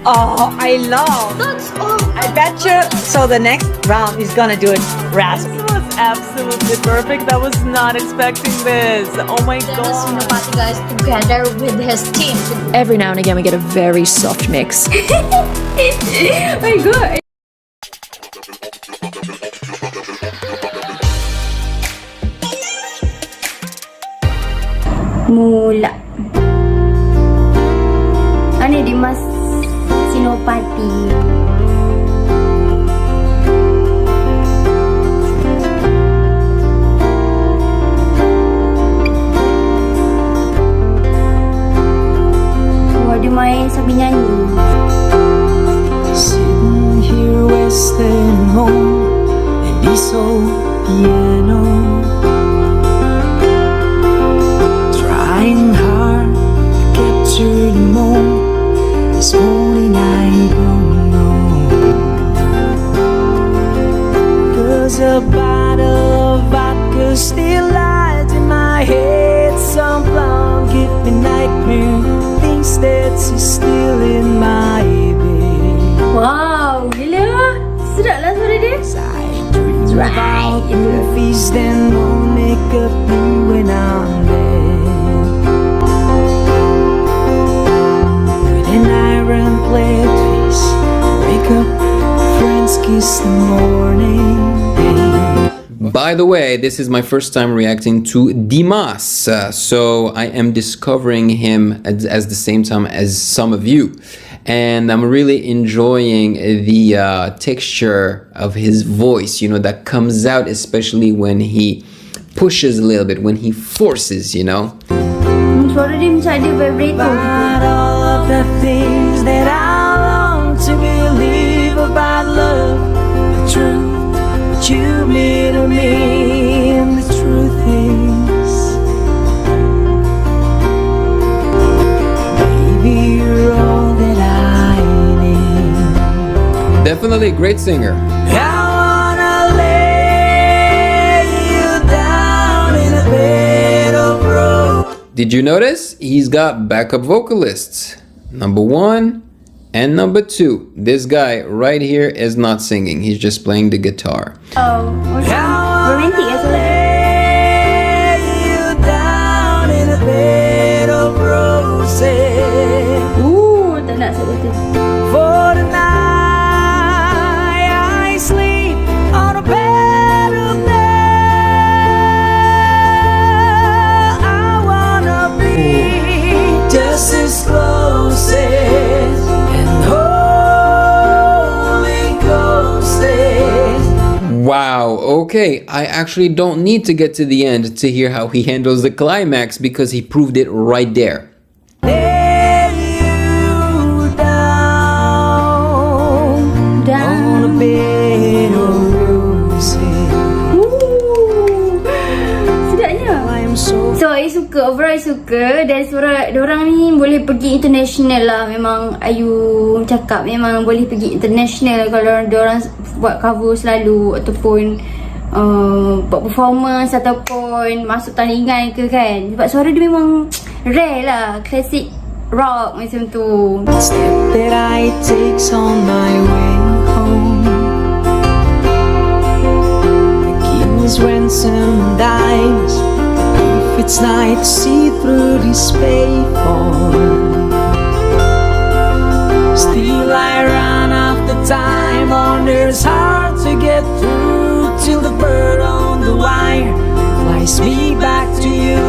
Oh, I love. That's all. I bet you. So the next round is gonna do it raspy. This was absolutely perfect. I was not expecting this. Oh my Dimas god. Senopati guys together with his team. Every now and again we get a very soft mix. My god. Mula. Ano Dimas Senopati. Dia main sambil nyanyi. Sitting here wasting home and this old piano, trying hard to capture the moment. This morning I don't know, 'cause a bottle of vodka still lies in my head. Some blonde give me nightmare. That's still in my bed. Wow, gila. Sedap lah suara dia. I dream about movies, then won't make up me when I'm dead. With an iron plate face, wake up, friends kiss the morning. By the way, this is my first time reacting to Dimas, so I am discovering him at the same time as some of you, and I'm really enjoying the texture of his voice, you know, that comes out, especially when he pushes a little bit, when he forces, you know. Suara dia macam ada vibrator. About all of the things that I long to believe about love, the truth. You mean to me, and the truth is, baby, you're all that I need. Definitely a great singer. I wanna lay you down in a bed of roses. Did you notice? He's got backup vocalists. Number 1 and number 2. This guy right here is not singing. He's just playing the guitar. Oh, romantic ya suara. Lay you down in a bed of roses. Tak nak sebut tu. For tonight I sleep on a bed of love. I wanna be just as close as and Holy Ghost is. Wow, okay. I actually don't need to get to the end to hear how he handles the climax because he proved it right there. Lay you down on a bed of roses. Sedapnya. I am so So, I suka, overall I suka. Dan suara diorang ni boleh pergi international lah. Memang Ayu cakap memang boleh pergi international kalau diorang buat cover selalu ataupun buat performance ataupun masuk tandingan ke kan. Sebab suara dia memang rare lah. Classic rock macam tu. step that I take on my way home. The king's ransom dies. If it's night, see through this payphone. Still I run after time. Wonders hard to get through till the bird on the wire flies me back to you,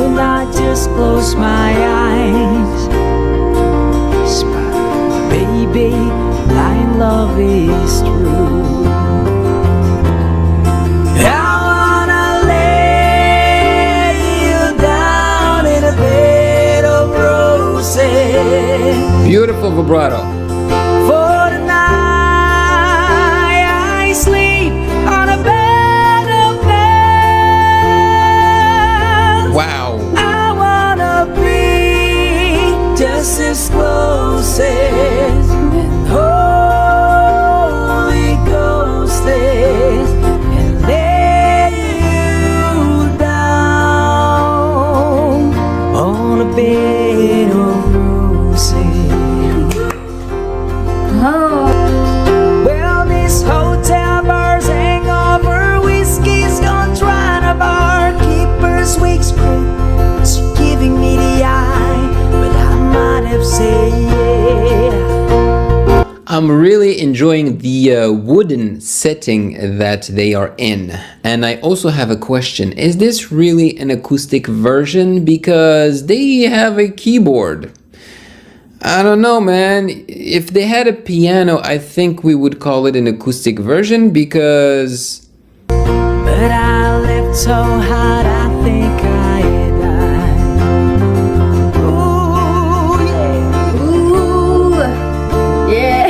and I just close my eyes. Baby, blind love is true. I wanna lay you down in a bed of roses. Beautiful vibrato. For tonight I sleep on a bed of love. Wow. I wanna be just as close as when Holy Ghost is, and lay you down on a bed of roses. I'm really enjoying the wooden setting that they are in. And I also have a question. Is this really an acoustic version? Because they have a keyboard. I don't know, man. If they had a piano, I think we would call it an acoustic version because... But I lived so hard, I think I died. Ooh, yeah. Ooh. Yeah.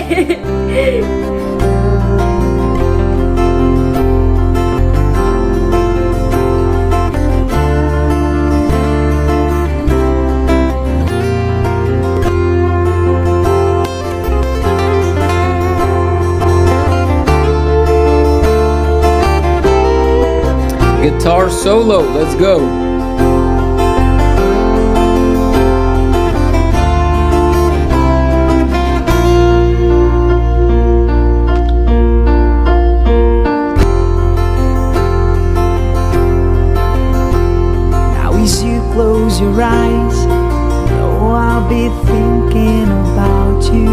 Guitar solo, let's go. Now as you close your eyes, know I'll be thinking about you.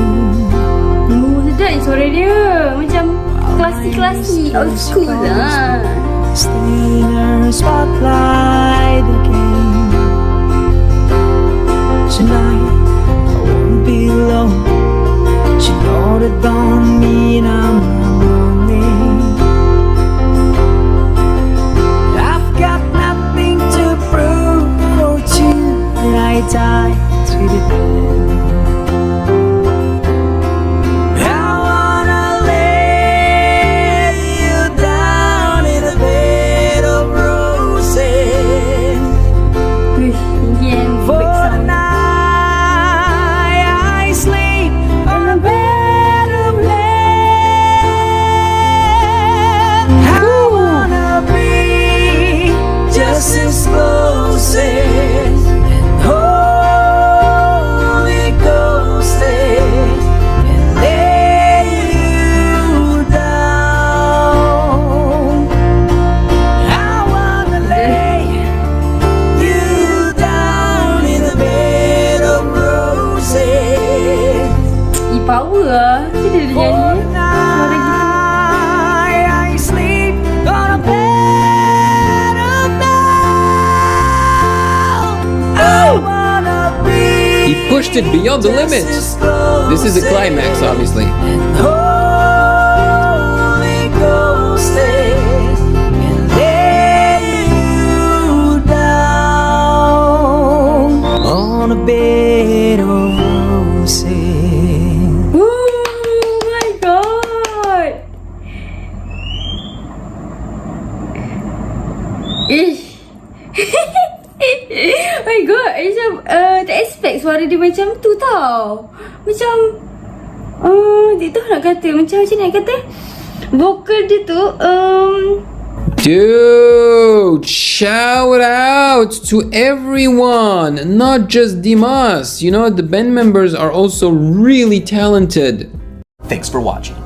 Sedap ni suara dia. Macam klasik-klasik, old school lah. Stay in her spotlight again. Tonight I won't be alone. You know that don't mean I'm lonely. I've got nothing to prove for you that I died to the end. Power lah. Kita dia nyanyi. He pushed it beyond the limits. This is the climax, obviously. On a bed of roses. Ish. Oh my god, macam tak expect suara dia macam tu tau. Macam tak tahu nak kata macam ni nak kata. Vokal dia tu Dude, shout out to everyone, not just Dimas. You know, the band members are also really talented. Thanks for watching.